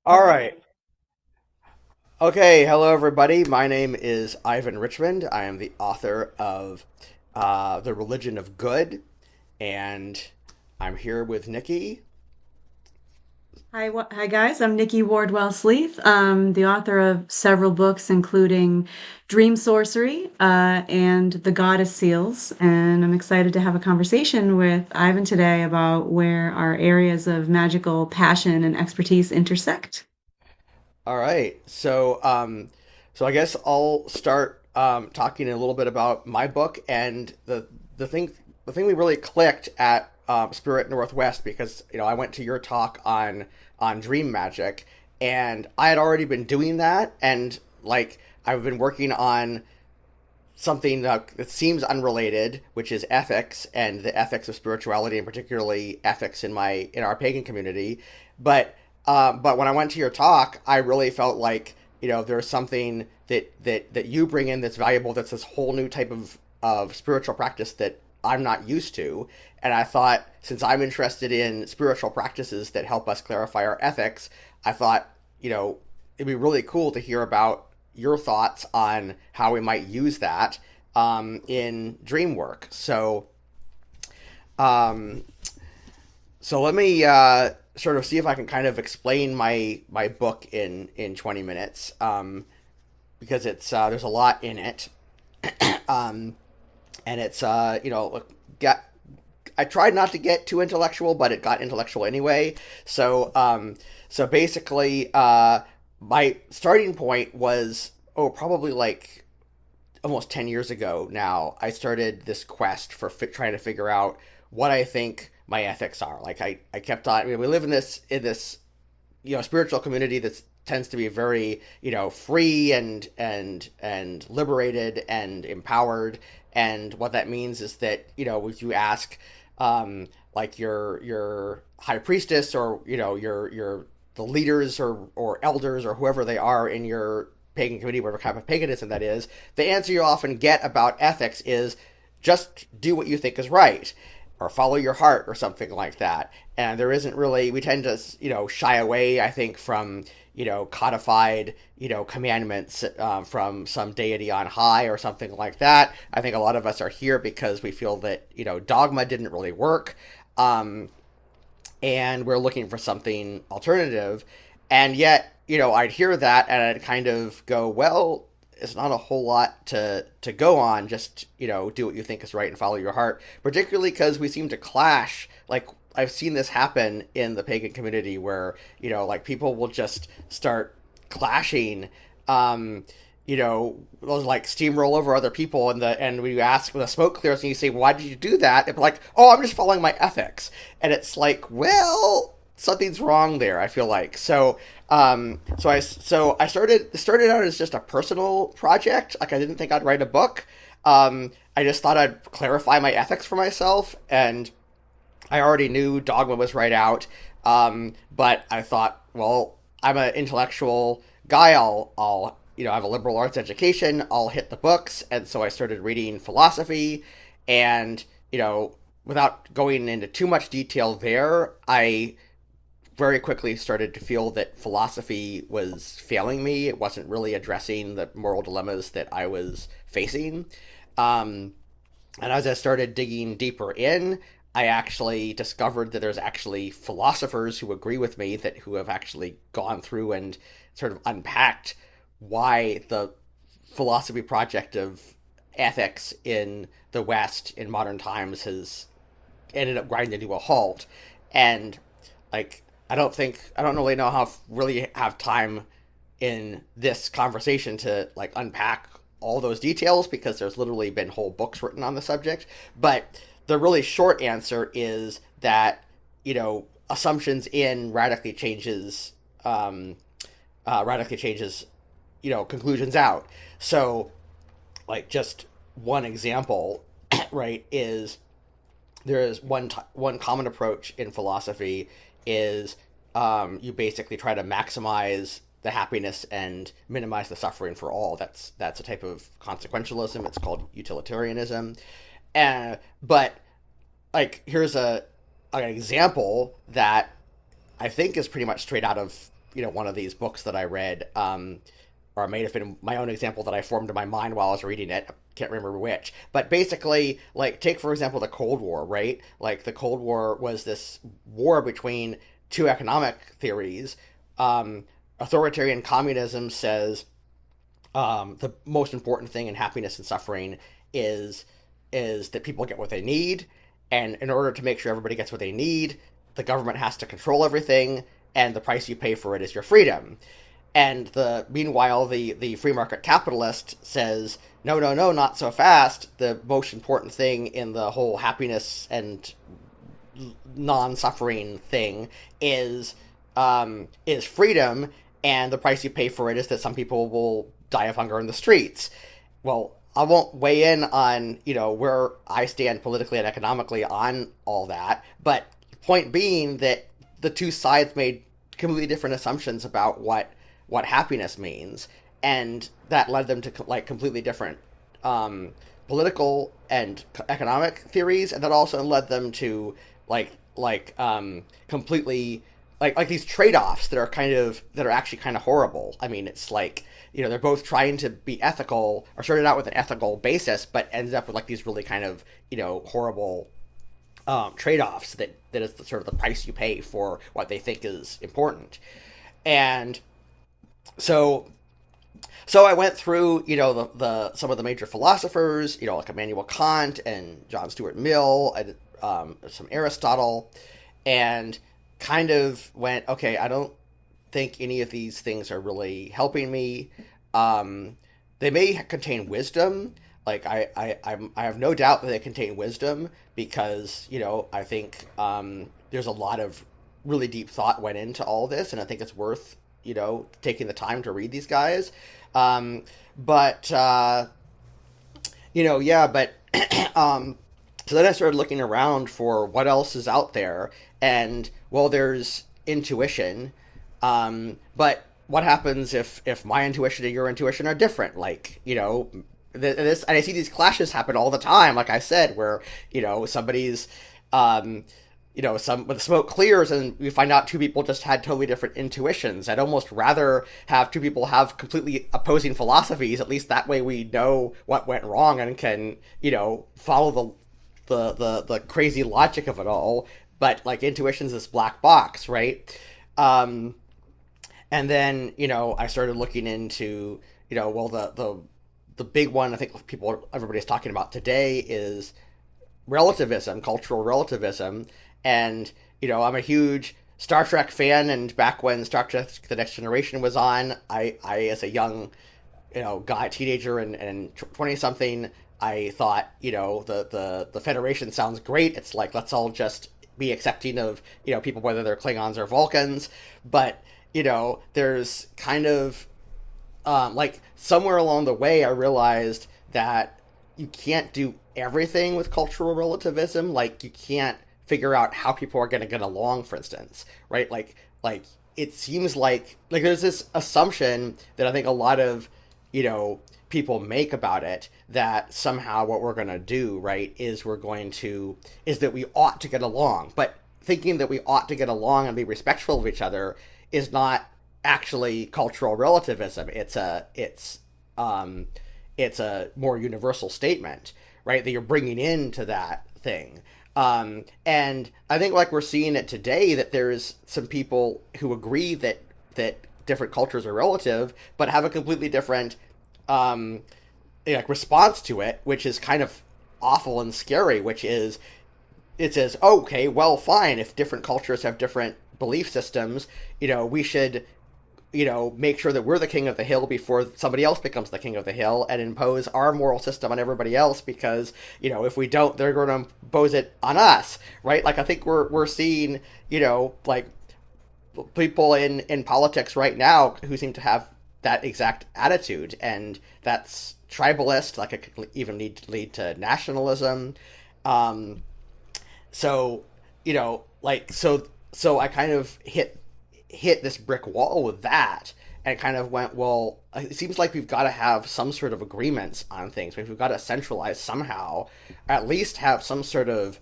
All right. Okay. Hello, everybody. My name is Ivan Richmond. I am the author of The Religion of Good, and I'm here with Nikki. Hi guys. I'm Nikki Wardwell Sleath. I'm the author of several books, including Dream Sorcery and The Goddess Seals. And I'm excited to have a conversation with Ivan today about where our areas of magical passion and expertise intersect. All right. So I guess I'll start talking a little bit about my book and the thing the thing we really clicked at Spirit Northwest because I went to your talk on dream magic, and I had already been doing that, and like I've been working on something that seems unrelated, which is ethics and the ethics of spirituality, and particularly ethics in our pagan community. But when I went to your talk, I really felt like there's something that you bring in that's valuable. That's this whole new type of spiritual practice that I'm not used to. And I thought, since I'm interested in spiritual practices that help us clarify our ethics, I thought it'd be really cool to hear about your thoughts on how we might use that in dream work. Um, so let me sort of see if I can kind of explain my book in 20 minutes, because it's there's a lot in it, um, and it's got I tried not to get too intellectual, but it got intellectual anyway. So basically, my starting point was probably like almost 10 years ago now. I started this quest for trying to figure out what I think my ethics are. Like I kept on. I mean, we live in this spiritual community that tends to be very free and liberated and empowered. And what that means is that if you ask like your high priestess, or your the leaders or elders or whoever they are in your pagan community, whatever kind of paganism that is, the answer you often get about ethics is just do what you think is right, or follow your heart, or something like that. And there isn't really, we tend to shy away, I think, from codified commandments from some deity on high or something like that. I think a lot of us are here because we feel that dogma didn't really work, um, and we're looking for something alternative. And yet, I'd hear that and I'd kind of go, well, it's not a whole lot to go on. Just do what you think is right and follow your heart. Particularly because we seem to clash. Like I've seen this happen in the pagan community, where like people will just start clashing. Those like steamroll over other people, and when you ask, when the smoke clears and you say, why did you do that? They're like, oh, I'm just following my ethics. And it's like, well, something's wrong there, I feel like. So I started out as just a personal project. Like I didn't think I'd write a book. I just thought I'd clarify my ethics for myself, and I already knew dogma was right out. But I thought, well, I'm an intellectual guy. I'll I have a liberal arts education. I'll hit the books, and so I started reading philosophy, and without going into too much detail there, I very quickly started to feel that philosophy was failing me. It wasn't really addressing the moral dilemmas that I was facing. Um, and as I started digging deeper in, I actually discovered that there's actually philosophers who agree with me, that who have actually gone through and sort of unpacked why the philosophy project of ethics in the West in modern times has ended up grinding to a halt. And like I don't really know how really have time in this conversation to like unpack all those details, because there's literally been whole books written on the subject. But the really short answer is that assumptions in radically changes conclusions out. So like just one example, right, is there is one common approach in philosophy is you basically try to maximize the happiness and minimize the suffering for all. That's a type of consequentialism. It's called utilitarianism. But like here's an example that I think is pretty much straight out of one of these books that I read, or it may have been my own example that I formed in my mind while I was reading it. I can't remember which. But basically, like, take, for example, the Cold War, right? Like, the Cold War was this war between two economic theories. Authoritarian communism says the most important thing in happiness and suffering is that people get what they need, and in order to make sure everybody gets what they need, the government has to control everything, and the price you pay for it is your freedom. And meanwhile, the free market capitalist says, no, no, no, not so fast. The most important thing in the whole happiness and non-suffering thing is freedom, and the price you pay for it is that some people will die of hunger in the streets. Well, I won't weigh in on, where I stand politically and economically on all that, but point being that the two sides made completely different assumptions about what happiness means, and that led them to like completely different political and economic theories, and that also led them to completely like these trade-offs that are actually kind of horrible. I mean, it's like, they're both trying to be ethical, or started out with an ethical basis, but ended up with like these really kind of horrible trade-offs that is sort of the price you pay for what they think is important. And so I went through, the some of the major philosophers, like Immanuel Kant and John Stuart Mill, and some Aristotle, and kind of went, okay, I don't think any of these things are really helping me. They may contain wisdom. Like I have no doubt that they contain wisdom, because I think there's a lot of really deep thought went into all this, and I think it's worth taking the time to read these guys. But so then I started looking around for what else is out there, and well, there's intuition. But what happens if my intuition and your intuition are different? Like, this, and I see these clashes happen all the time, like I said, where, somebody's, when the smoke clears and we find out two people just had totally different intuitions. I'd almost rather have two people have completely opposing philosophies. At least that way we know what went wrong and can, follow the crazy logic of it all. But like, intuition's this black box, right? And then, I started looking into, the big one I think everybody's talking about today is relativism, cultural relativism. And, I'm a huge Star Trek fan, and back when Star Trek The Next Generation was on, I as a young, guy, teenager and 20-something, I thought, the Federation sounds great. It's like, let's all just be accepting of, people, whether they're Klingons or Vulcans. But, there's kind of, like, somewhere along the way, I realized that you can't do everything with cultural relativism. Like, you can't figure out how people are going to get along, for instance, right? Like it seems like there's this assumption that I think a lot of, people make about it, that somehow what we're going to do, right, is that we ought to get along. But thinking that we ought to get along and be respectful of each other is not actually cultural relativism. It's a more universal statement, right, that you're bringing into that thing. And I think, like, we're seeing it today, that there's some people who agree that different cultures are relative, but have a completely different response to it, which is kind of awful and scary, which is, it says, okay, well, fine, if different cultures have different belief systems, we should, make sure that we're the king of the hill before somebody else becomes the king of the hill, and impose our moral system on everybody else, because, if we don't, they're going to impose it on us, right? Like, I think we're seeing, like, people in politics right now who seem to have that exact attitude, and that's tribalist. Like, it could even lead to nationalism. So I kind of hit this brick wall with that, and kind of went, well, it seems like we've got to have some sort of agreements on things. We've got to centralize somehow, at least have some sort of,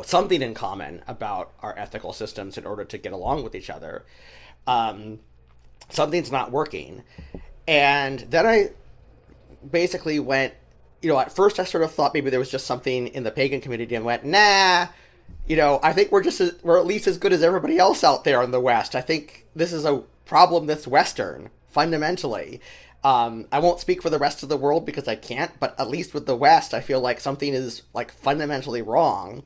something in common about our ethical systems in order to get along with each other. Um, Something's not working. And then I basically went, at first I sort of thought maybe there was just something in the pagan community, and went, nah, I think we're at least as good as everybody else out there in the West. I think this is a problem that's Western, fundamentally. I won't speak for the rest of the world because I can't, but at least with the West, I feel like something is like fundamentally wrong.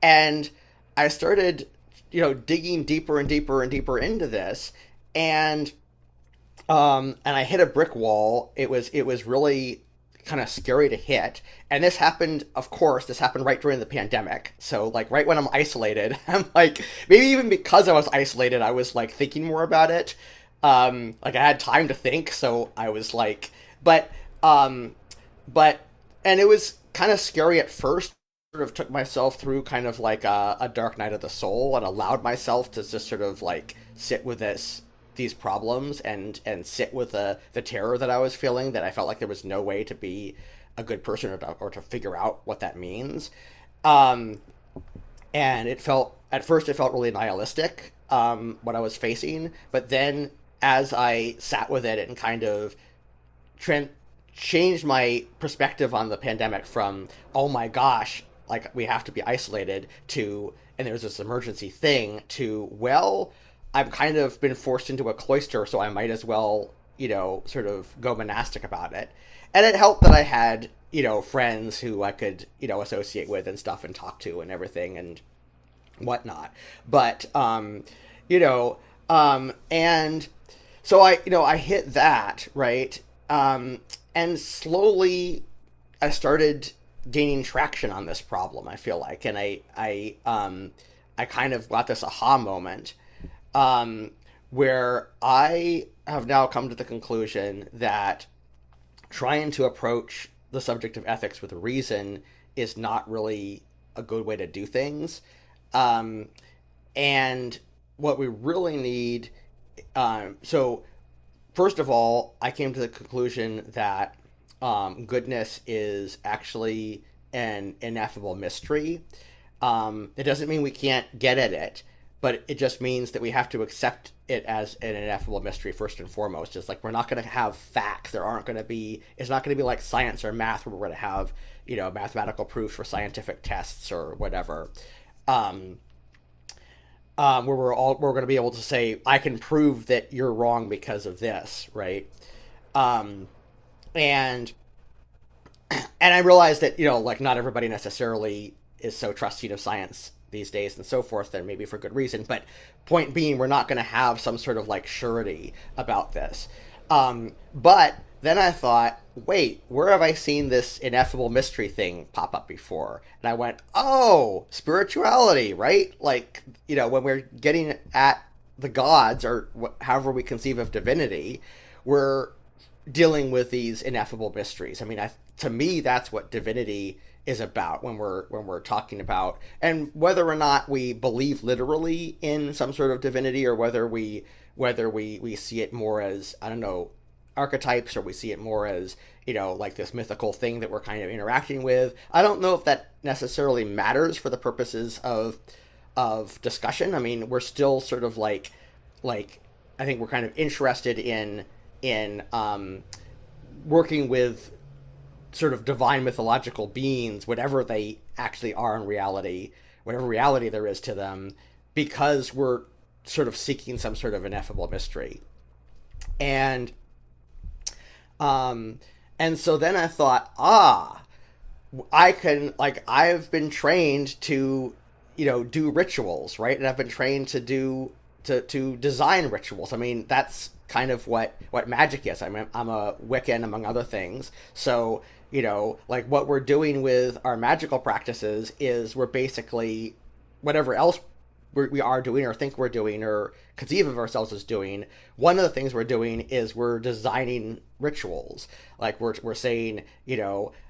And I started, digging deeper and deeper and deeper into this, and and I hit a brick wall. It was really kind of scary to hit. And this happened, of course, this happened right during the pandemic. So like right when I'm isolated, I'm like, maybe even because I was isolated, I was like thinking more about it. Like I had time to think, so I was like, but um, but and it was kind of scary at first. Sort of took myself through kind of like a dark night of the soul, and allowed myself to just sort of like sit with these problems, and sit with the terror that I was feeling, that I felt like there was no way to be a good person, or to figure out what that means. Um, and at first it felt really nihilistic, what I was facing, but then as I sat with it and kind of tran changed my perspective on the pandemic from, oh my gosh, like we have to be isolated, to, and there's this emergency thing, to, well, I've kind of been forced into a cloister, so I might as well, sort of go monastic about it. And it helped that I had, friends who I could, associate with and stuff, and talk to and everything and whatnot. But, and so I hit that, right? And slowly I started gaining traction on this problem, I feel like. And I kind of got this aha moment, um, where I have now come to the conclusion that trying to approach the subject of ethics with reason is not really a good way to do things. Um, and what we really need, so first of all, I came to the conclusion that goodness is actually an ineffable mystery. It doesn't mean we can't get at it, but it just means that we have to accept it as an ineffable mystery first and foremost. It's like we're not going to have facts. There aren't going to be. It's not going to be like science or math, where we're going to have mathematical proof for scientific tests or whatever. Um, where we're going to be able to say, I can prove that you're wrong because of this, right? Um, and and I realized that like not everybody necessarily is so trusting of science these days and so forth, and maybe for good reason. But point being, we're not going to have some sort of like surety about this. But then I thought, wait, where have I seen this ineffable mystery thing pop up before? And I went, oh, spirituality, right? Like, when we're getting at the gods, or however we conceive of divinity, we're dealing with these ineffable mysteries. I mean, to me, that's what divinity is about when we're talking about, and whether or not we believe literally in some sort of divinity, or whether we see it more as, I don't know, archetypes, or we see it more as like this mythical thing that we're kind of interacting with. I don't know if that necessarily matters for the purposes of discussion. I mean, we're still sort of like I think we're kind of interested in working with sort of divine mythological beings, whatever they actually are in reality, whatever reality there is to them, because we're sort of seeking some sort of ineffable mystery. And um and so then I thought, I've been trained to, do rituals, right? And I've been trained to design rituals. I mean, that's kind of what magic is. I'm a Wiccan, among other things. So, like what we're doing with our magical practices is we're basically, whatever else we are doing, or think we're doing, or conceive of ourselves as doing, one of the things we're doing is we're designing rituals. Like we're saying,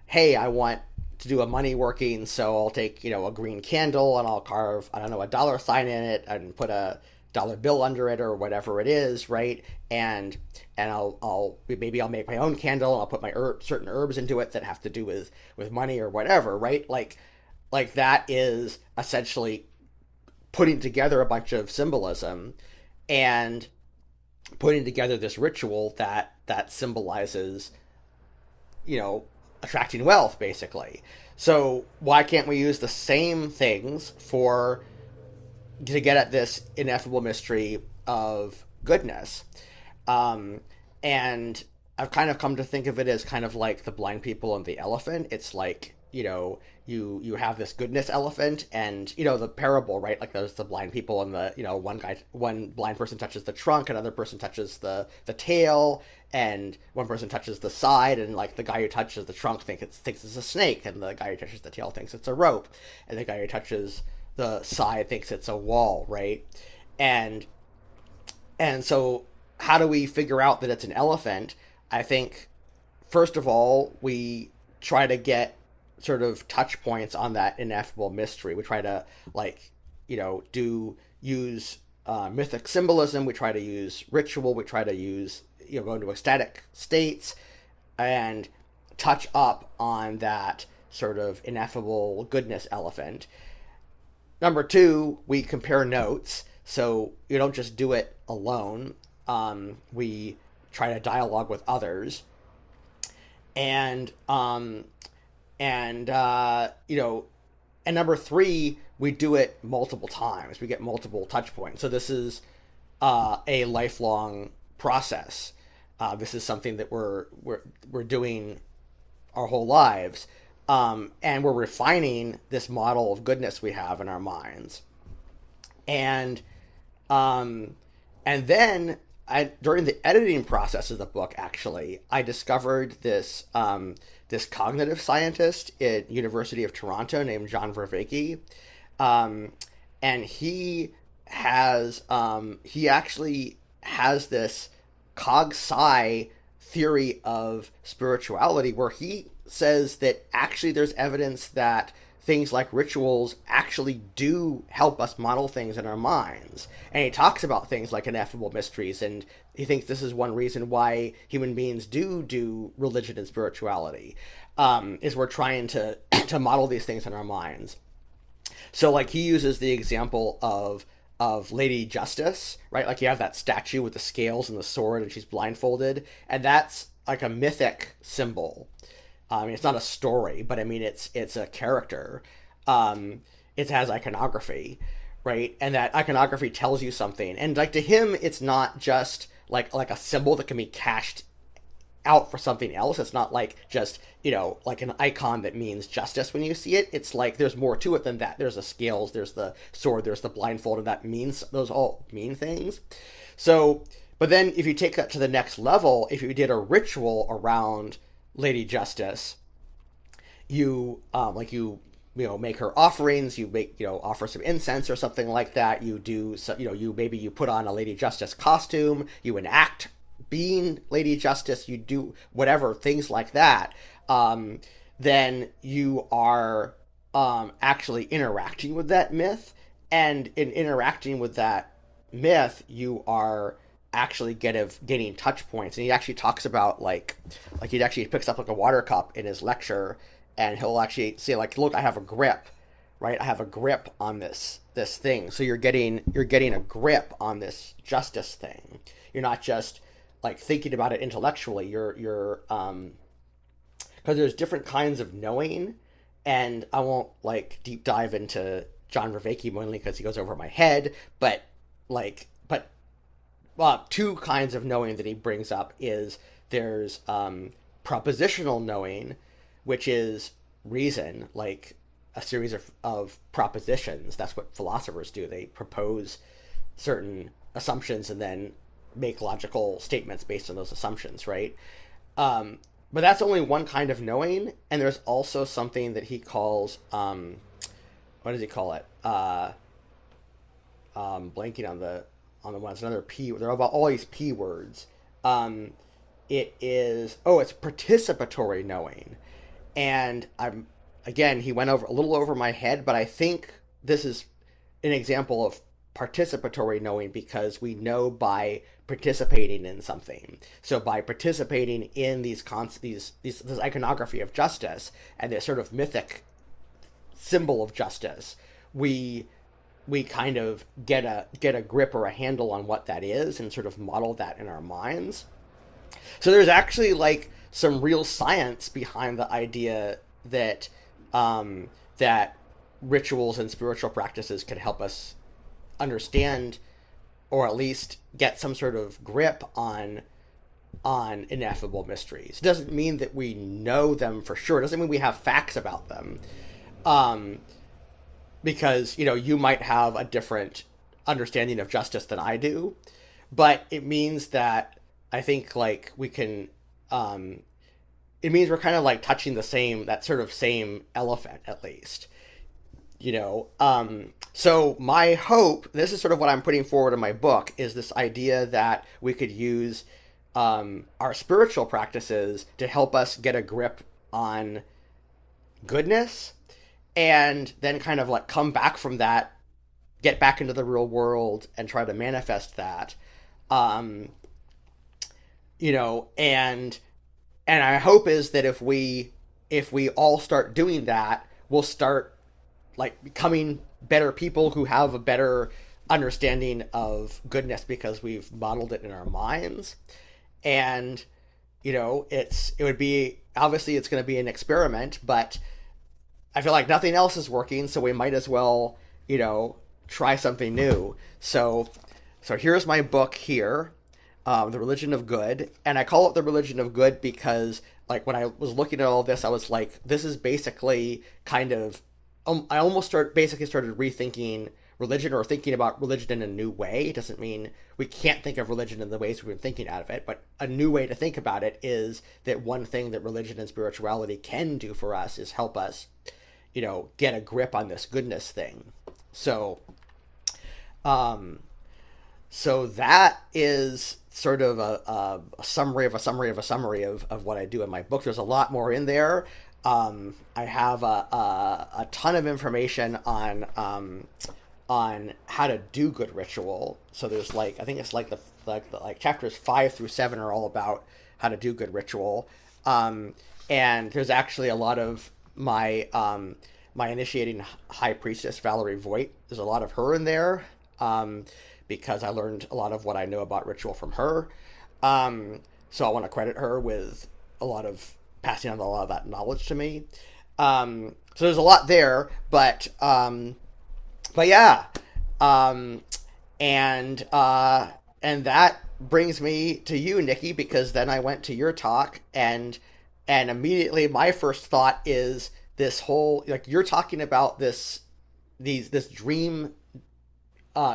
hey, I want to do a money working, so I'll take, a green candle, and I'll carve, I don't know, a dollar sign in it, and put a dollar bill under it, or whatever it is, right? And I'll maybe I'll make my own candle, and I'll put my certain herbs into it that have to do with money or whatever, right? Like that is essentially putting together a bunch of symbolism. And putting together this ritual that symbolizes, attracting wealth, basically. So why can't we use the same things for to get at this ineffable mystery of goodness? And I've kind of come to think of it as kind of like the blind people and the elephant. It's like, you have this goodness elephant, and the parable, right? Like there's the blind people, and the one blind person touches the trunk, another person touches the tail, and one person touches the side, and like the guy who touches the trunk thinks it's a snake, and the guy who touches the tail thinks it's a rope, and the guy who touches the side thinks it's a wall, right? And so how do we figure out that it's an elephant? I think first of all, we try to get sort of touch points on that ineffable mystery. We try to use mythic symbolism. We try to use ritual. We try to use go into ecstatic states and touch up on that sort of ineffable goodness elephant. Number two, we compare notes. So you don't just do it alone. We try to dialogue with others, and and number three, we do it multiple times. We get multiple touch points. So this is a lifelong process. This is something that we're doing our whole lives, and we're refining this model of goodness we have in our minds. And then during the editing process of the book, actually, I discovered this cognitive scientist at University of Toronto named John Vervaeke, and he actually has this cog-sci theory of spirituality, where he says that actually there's evidence that things like rituals actually do help us model things in our minds. And he talks about things like ineffable mysteries, and he thinks this is one reason why human beings do religion and spirituality, is we're trying to model these things in our minds. So like he uses the example of Lady Justice, right? Like you have that statue with the scales and the sword, and she's blindfolded, and that's like a mythic symbol. I mean, it's not a story, but I mean, it's a character. It has iconography, right? And that iconography tells you something. And like to him, it's not just like a symbol that can be cashed out for something else. It's not like just, like an icon that means justice when you see it. It's like there's more to it than that. There's the scales, there's the sword, there's the blindfold, and those all mean things. So, but then if you take that to the next level, if you did a ritual around Lady Justice, you make her offerings, you offer some incense or something like that, you do so, you put on a Lady Justice costume, you enact being Lady Justice, you do whatever, things like that, then you are actually interacting with that myth, and in interacting with that myth, you are actually getting touch points. And he actually talks about like he actually picks up like a water cup in his lecture, and he'll actually say like, look, I have a grip, right? I have a grip on this thing. So you're getting a grip on this justice thing. You're not just like thinking about it intellectually. You're because there's different kinds of knowing, and I won't like deep dive into John Vervaeke mainly because he goes over my head, but two kinds of knowing that he brings up is there's propositional knowing, which is reason, like a series of propositions. That's what philosophers do. They propose certain assumptions and then make logical statements based on those assumptions, right? But that's only one kind of knowing, and there's also something that he calls, what does he call it? Blanking on the one. It's another P. They're about all these P words. It's participatory knowing. And he went over a little over my head, but I think this is an example of participatory knowing because we know by participating in something. So by participating in this iconography of justice and this sort of mythic symbol of justice, we we kind of get a grip or a handle on what that is and sort of model that in our minds. So there's actually like some real science behind the idea that that rituals and spiritual practices can help us understand or at least get some sort of grip on ineffable mysteries. It doesn't mean that we know them for sure. It doesn't mean we have facts about them. Um, because, you know, you might have a different understanding of justice than I do, but it means that I think like we can um, it means we're kind of like touching the same that sort of same elephant at least, you know. So my hope, this is sort of what I'm putting forward in my book, is this idea that we could use our spiritual practices to help us get a grip on goodness, and then kind of like come back from that, get back into the real world and try to manifest that. um you know, and I hope is that if we all start doing that, we'll start like becoming better people who have a better understanding of goodness because we've modeled it in our minds. And you know, it would be, obviously it's going to be an experiment, but I feel like nothing else is working, so we might as well, you know, try something new. So here's my book here, The Religion of Good, and I call it The Religion of Good because, like, when I was looking at all this, I was like, this is basically kind of, I almost basically started rethinking religion or thinking about religion in a new way. It doesn't mean we can't think of religion in the ways we've been thinking out of it, but a new way to think about it is that one thing that religion and spirituality can do for us is help us, you know, get a grip on this goodness thing. So, um, so that is sort of a summary of a summary of a summary of what I do in my book. There's a lot more in there. I have a ton of information on how to do good ritual. So there's like, I think it's like like chapters 5 through 7 are all about how to do good ritual. And there's actually a lot of my initiating high priestess Valerie Voigt. There's a lot of her in there, because I learned a lot of what I know about ritual from her. So I want to credit her with a lot of passing on a lot of that knowledge to me. So there's a lot there, but yeah, um, and that brings me to you, Nikki, because then I went to your talk, and immediately my first thought is this whole, like, you're talking about this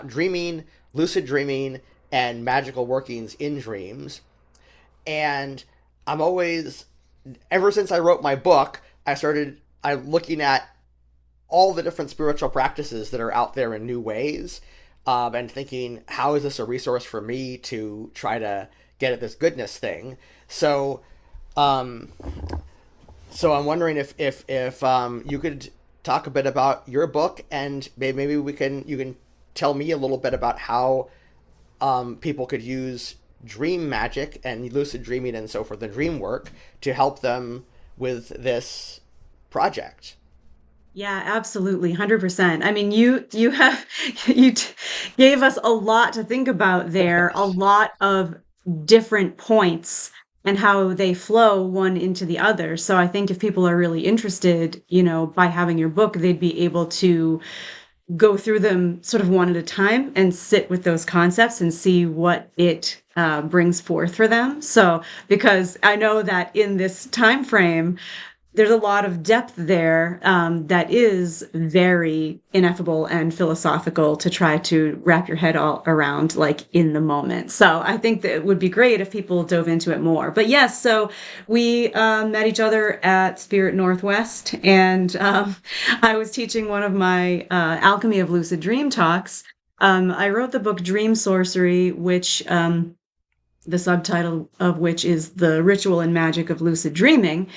dreaming, lucid dreaming, and magical workings in dreams. And I'm always, ever since I wrote my book, I looking at all the different spiritual practices that are out there in new ways, and thinking, how is this a resource for me to try to get at this goodness thing? So, um, so I'm wondering if you could talk a bit about your book, and maybe you can tell me a little bit about how people could use dream magic and lucid dreaming and so forth, the dream work, to help them with this project. Yeah, absolutely, 100%. I mean, you have you gave us a lot to think about there, a lot of different points and how they flow one into the other. So I think if people are really interested, by having your book, they'd be able to go through them sort of one at a time and sit with those concepts and see what it brings forth for them. So, because I know that in this time frame, there's a lot of depth there that is very ineffable and philosophical to try to wrap your head all around, like, in the moment. So I think that it would be great if people dove into it more. But yes, so we met each other at Spirit Northwest, and I was teaching one of my Alchemy of Lucid Dream talks. I wrote the book Dream Sorcery, which the subtitle of which is The Ritual and Magic of Lucid Dreaming,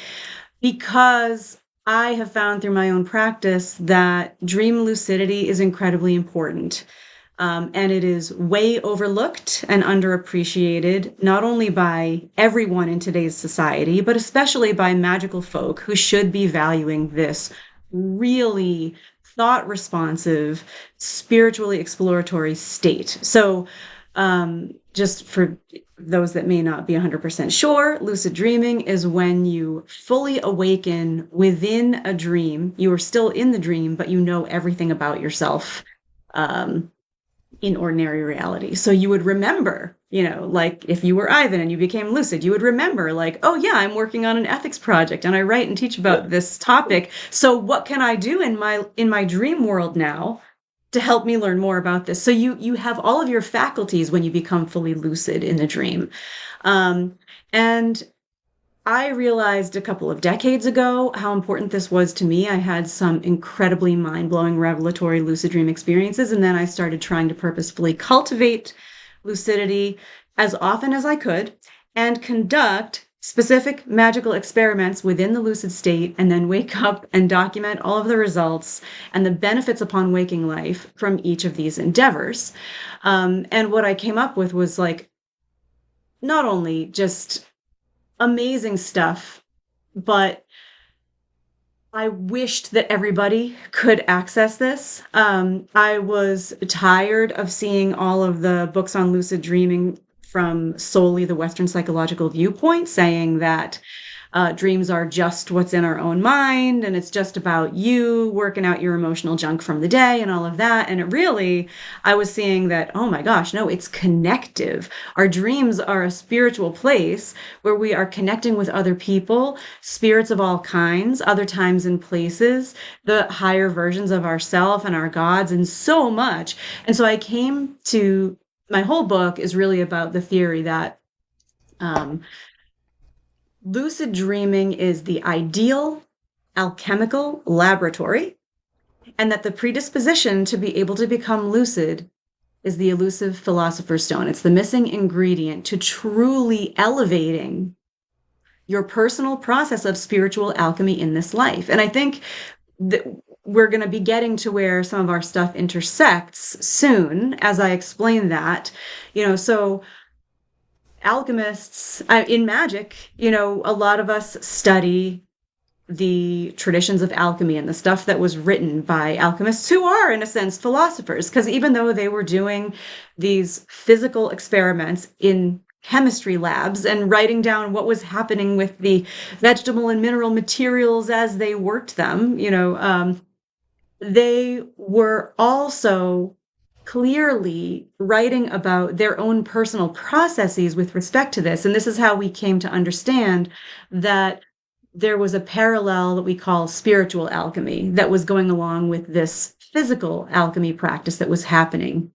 because I have found through my own practice that dream lucidity is incredibly important. And it is way overlooked and underappreciated, not only by everyone in today's society, but especially by magical folk who should be valuing this really thought responsive, spiritually exploratory state. So, just for those that may not be 100% sure, lucid dreaming is when you fully awaken within a dream. You are still in the dream, but you know everything about yourself. Um, in ordinary reality. So you would remember, like if you were Ivan and you became lucid, you would remember like, oh yeah, I'm working on an ethics project and I write and teach about this topic. So what can I do in my dream world now to help me learn more about this? So you have all of your faculties when you become fully lucid in the dream. And I realized a couple of decades ago how important this was to me. I had some incredibly mind-blowing revelatory lucid dream experiences, and then I started trying to purposefully cultivate lucidity as often as I could and conduct specific magical experiments within the lucid state, and then wake up and document all of the results and the benefits upon waking life from each of these endeavors. And what I came up with was like not only just amazing stuff, but I wished that everybody could access this. I was tired of seeing all of the books on lucid dreaming from solely the Western psychological viewpoint, saying that dreams are just what's in our own mind, and it's just about you working out your emotional junk from the day and all of that. And it really, I was seeing that, oh my gosh, no, it's connective. Our dreams are a spiritual place where we are connecting with other people, spirits of all kinds, other times and places, the higher versions of ourself and our gods, and so much. And so I came to my whole book is really about the theory that um, lucid dreaming is the ideal alchemical laboratory, and that the predisposition to be able to become lucid is the elusive philosopher's stone. It's the missing ingredient to truly elevating your personal process of spiritual alchemy in this life. And I think that we're going to be getting to where some of our stuff intersects soon as I explain that. So alchemists in magic, a lot of us study the traditions of alchemy and the stuff that was written by alchemists who are, in a sense, philosophers, because even though they were doing these physical experiments in chemistry labs and writing down what was happening with the vegetable and mineral materials as they worked them, they were also clearly writing about their own personal processes with respect to this. And this is how we came to understand that there was a parallel that we call spiritual alchemy that was going along with this physical alchemy practice that was happening,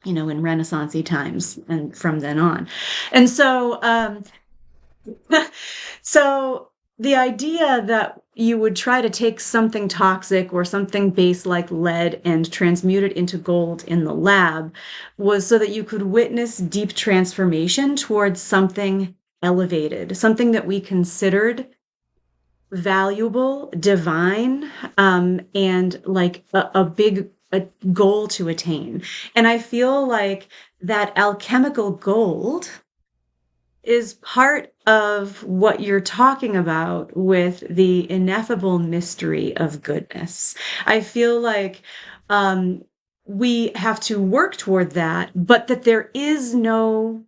in Renaissance times and from then on. And so, so the idea that you would try to take something toxic or something base like lead and transmute it into gold in the lab was so that you could witness deep transformation towards something elevated, something that we considered valuable, divine, and like a big goal to attain. And I feel like that alchemical gold is part of what you're talking about with the ineffable mystery of goodness. I feel like we have to work toward that, but that there is no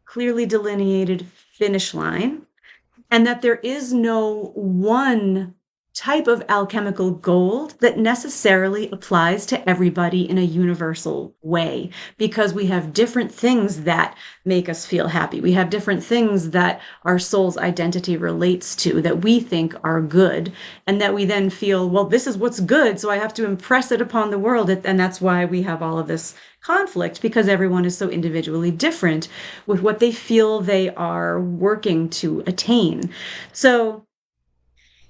clearly delineated finish line, and that there is no one type of alchemical gold that necessarily applies to everybody in a universal way, because we have different things that make us feel happy. We have different things that our soul's identity relates to that we think are good, and that we then feel, well, this is what's good, so I have to impress it upon the world. And that's why we have all of this conflict, because everyone is so individually different with what they feel they are working to attain. So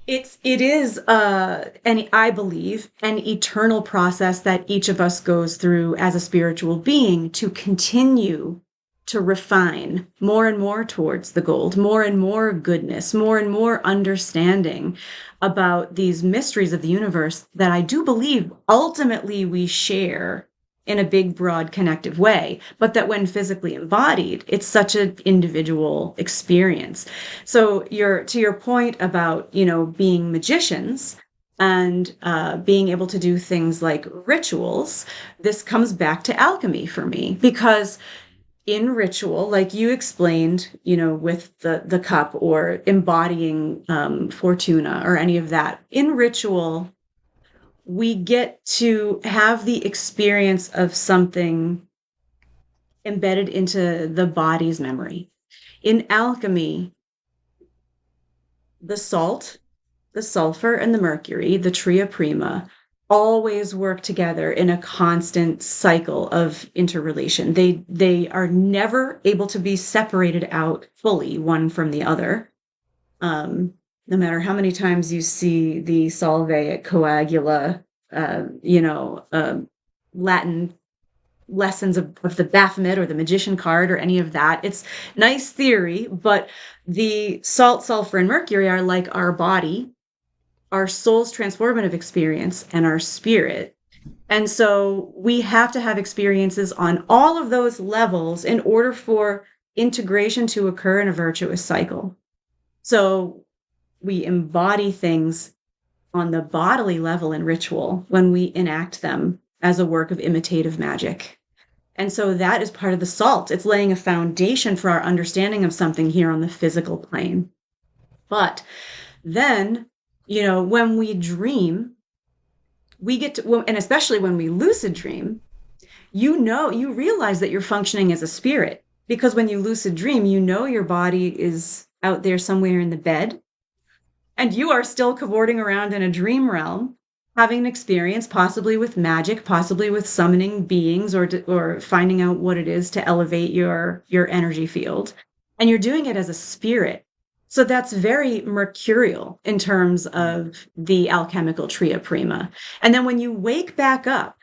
it is and I believe an eternal process that each of us goes through as a spiritual being to continue to refine more and more towards the gold, more and more goodness, more and more understanding about these mysteries of the universe that I do believe ultimately we share in a big, broad, connective way, but that when physically embodied, it's such an individual experience. So to your point about, being magicians, and being able to do things like rituals, this comes back to alchemy for me because in ritual, like you explained, with the cup or embodying Fortuna or any of that, in ritual, we get to have the experience of something embedded into the body's memory. In alchemy, the salt, the sulfur, and the mercury, the tria prima, always work together in a constant cycle of interrelation. They are never able to be separated out fully one from the other. No matter how many times you see the solveic coagula, Latin lessons of the Baphomet or the magician card or any of that. It's nice theory, but the salt, sulfur, and mercury are like our body, our soul's transformative experience, and our spirit. And so we have to have experiences on all of those levels in order for integration to occur in a virtuous cycle. So we embody things on the bodily level in ritual when we enact them as a work of imitative magic. And so that is part of the salt. It's laying a foundation for our understanding of something here on the physical plane. But then, when we dream, we get to, and especially when we lucid dream, you realize that you're functioning as a spirit. Because when you lucid dream, your body is out there somewhere in the bed, and you are still cavorting around in a dream realm, having an experience, possibly with magic, possibly with summoning beings, or finding out what it is to elevate your energy field, and you're doing it as a spirit. So that's very mercurial in terms of the alchemical tria prima. And then when you wake back up,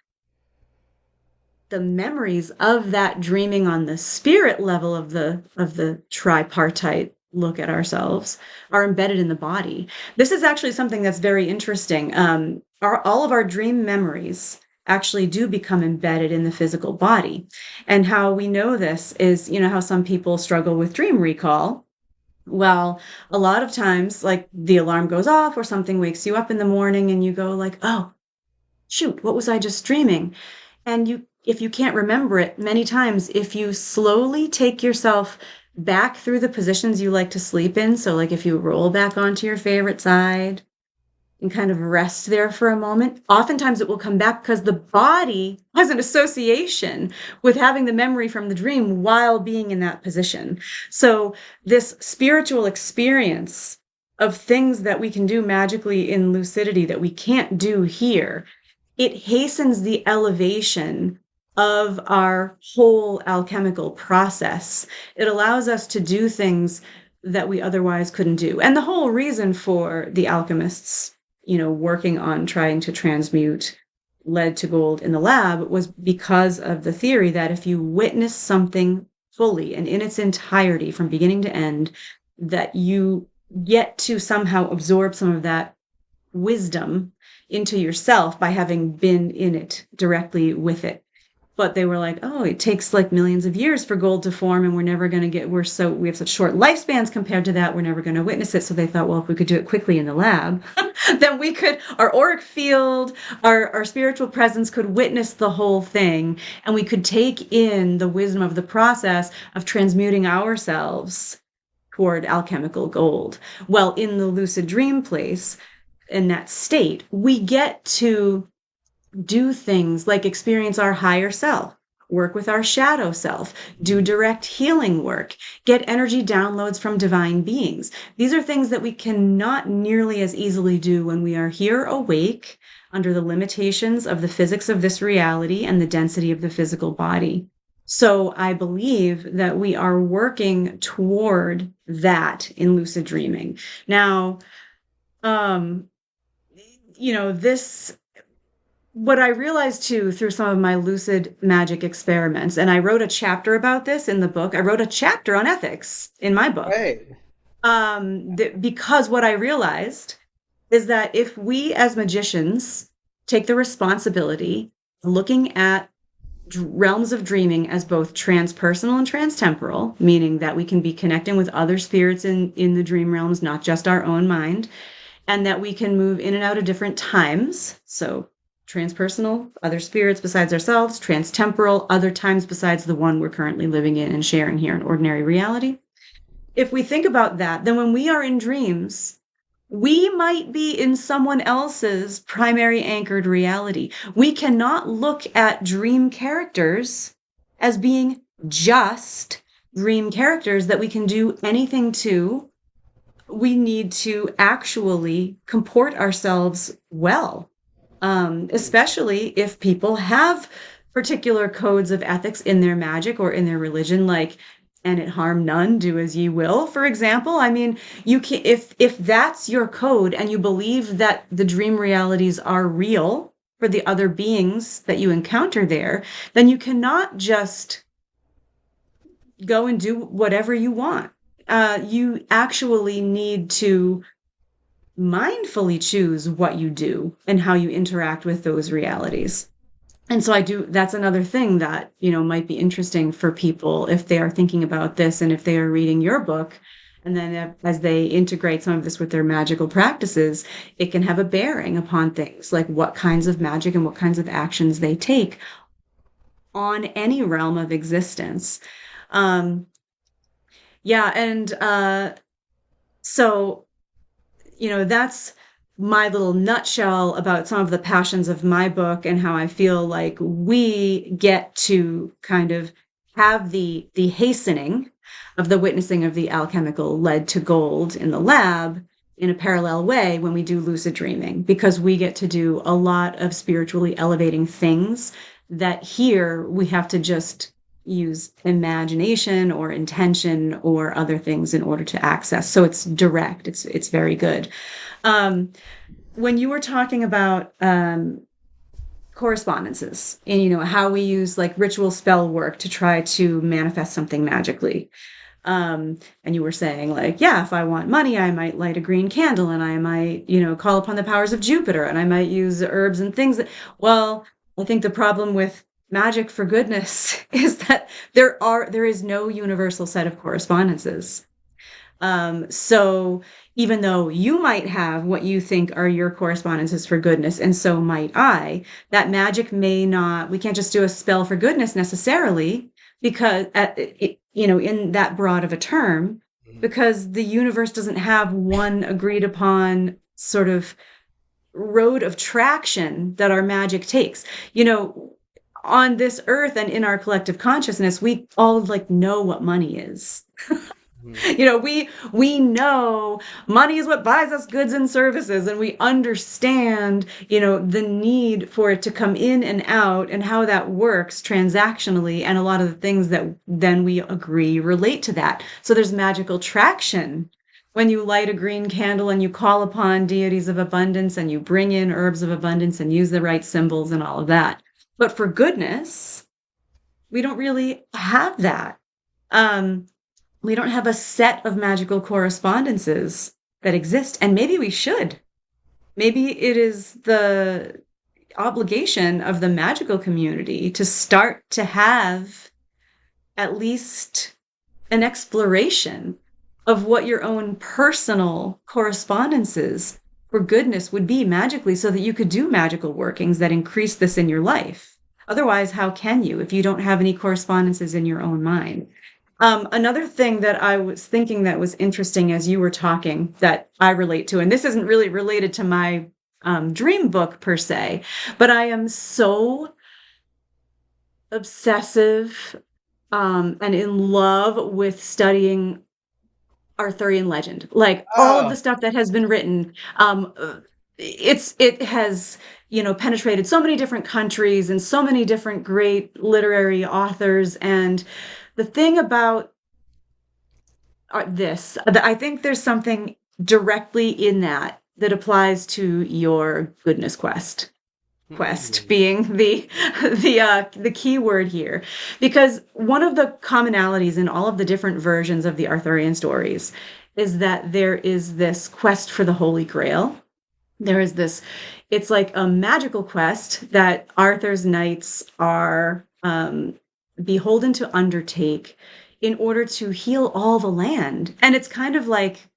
the memories of that dreaming on the spirit level of the tripartite look at ourselves are embedded in the body. This is actually something that's very interesting. All of our dream memories actually do become embedded in the physical body. And how we know this is, how some people struggle with dream recall. Well, a lot of times, like the alarm goes off or something wakes you up in the morning and you go like, oh, shoot, what was I just dreaming? And if you can't remember it, many times, if you slowly take yourself back through the positions you like to sleep in, so like if you roll back onto your favorite side and kind of rest there for a moment, oftentimes it will come back because the body has an association with having the memory from the dream while being in that position. So this spiritual experience of things that we can do magically in lucidity that we can't do here, it hastens the elevation of our whole alchemical process. It allows us to do things that we otherwise couldn't do. And the whole reason for the alchemists, working on trying to transmute lead to gold in the lab was because of the theory that if you witness something fully and in its entirety from beginning to end, that you get to somehow absorb some of that wisdom into yourself by having been in it directly with it. But they were like, oh, it takes like millions of years for gold to form, and we have such short lifespans compared to that, we're never going to witness it. So they thought, well, if we could do it quickly in the lab, then our auric field, our spiritual presence could witness the whole thing, and we could take in the wisdom of the process of transmuting ourselves toward alchemical gold. Well, in the lucid dream place, in that state, we get to do things like experience our higher self, work with our shadow self, do direct healing work, get energy downloads from divine beings. These are things that we cannot nearly as easily do when we are here awake under the limitations of the physics of this reality and the density of the physical body. So I believe that we are working toward that in lucid dreaming. Now, this, what I realized too through some of my lucid magic experiments, and I wrote a chapter about this in the book. I wrote a chapter on ethics in my book. Right. Because what I realized is that if we as magicians take the responsibility of looking at realms of dreaming as both transpersonal and transtemporal, meaning that we can be connecting with other spirits in the dream realms, not just our own mind, and that we can move in and out of different times. So transpersonal, other spirits besides ourselves, transtemporal, other times besides the one we're currently living in and sharing here in ordinary reality. If we think about that, then when we are in dreams, we might be in someone else's primary anchored reality. We cannot look at dream characters as being just dream characters that we can do anything to. We need to actually comport ourselves well, especially if people have particular codes of ethics in their magic or in their religion, like "and it harm none, do as ye will," for example. I mean, you can, if that's your code and you believe that the dream realities are real for the other beings that you encounter there, then you cannot just go and do whatever you want. You actually need to mindfully choose what you do and how you interact with those realities. And so that's another thing that, might be interesting for people if they are thinking about this and if they are reading your book. And then as they integrate some of this with their magical practices, it can have a bearing upon things like what kinds of magic and what kinds of actions they take on any realm of existence. Um, yeah, and so that's my little nutshell about some of the passions of my book and how I feel like we get to kind of have the hastening of the witnessing of the alchemical lead to gold in the lab in a parallel way when we do lucid dreaming, because we get to do a lot of spiritually elevating things that here we have to just use imagination or intention or other things in order to access. So it's direct. It's very good. Um, when you were talking about correspondences and how we use like ritual spell work to try to manifest something magically, and you were saying like, yeah, if I want money, I might light a green candle and I might call upon the powers of Jupiter and I might use herbs and things well, I think the problem with magic for goodness is that there is no universal set of correspondences. So even though you might have what you think are your correspondences for goodness, and so might I, that magic may not, we can't just do a spell for goodness necessarily, because in that broad of a term, because the universe doesn't have one agreed upon sort of road of traction that our magic takes. On this earth and in our collective consciousness, we all like know what money is. We know money is what buys us goods and services, and we understand, the need for it to come in and out and how that works transactionally, and a lot of the things that then we agree relate to that. So there's magical traction when you light a green candle and you call upon deities of abundance and you bring in herbs of abundance and use the right symbols and all of that. But for goodness, we don't really have that. We don't have a set of magical correspondences that exist, and maybe we should. Maybe it is the obligation of the magical community to start to have at least an exploration of what your own personal correspondences for goodness would be magically, so that you could do magical workings that increase this in your life. Otherwise, how can you if you don't have any correspondences in your own mind? Another thing that I was thinking that was interesting as you were talking that I relate to, and this isn't really related to my dream book per se, but I am so obsessive and in love with studying Arthurian legend. Like all of the Oh, stuff that has been written, it has penetrated so many different countries and so many different great literary authors. And the thing about I think there's something directly in that applies to your goodness quest being the key word here, because one of the commonalities in all of the different versions of the Arthurian stories is that there is this quest for the Holy Grail. There is this, it's like a magical quest that Arthur's knights are beholden to undertake in order to heal all the land. And it's kind of like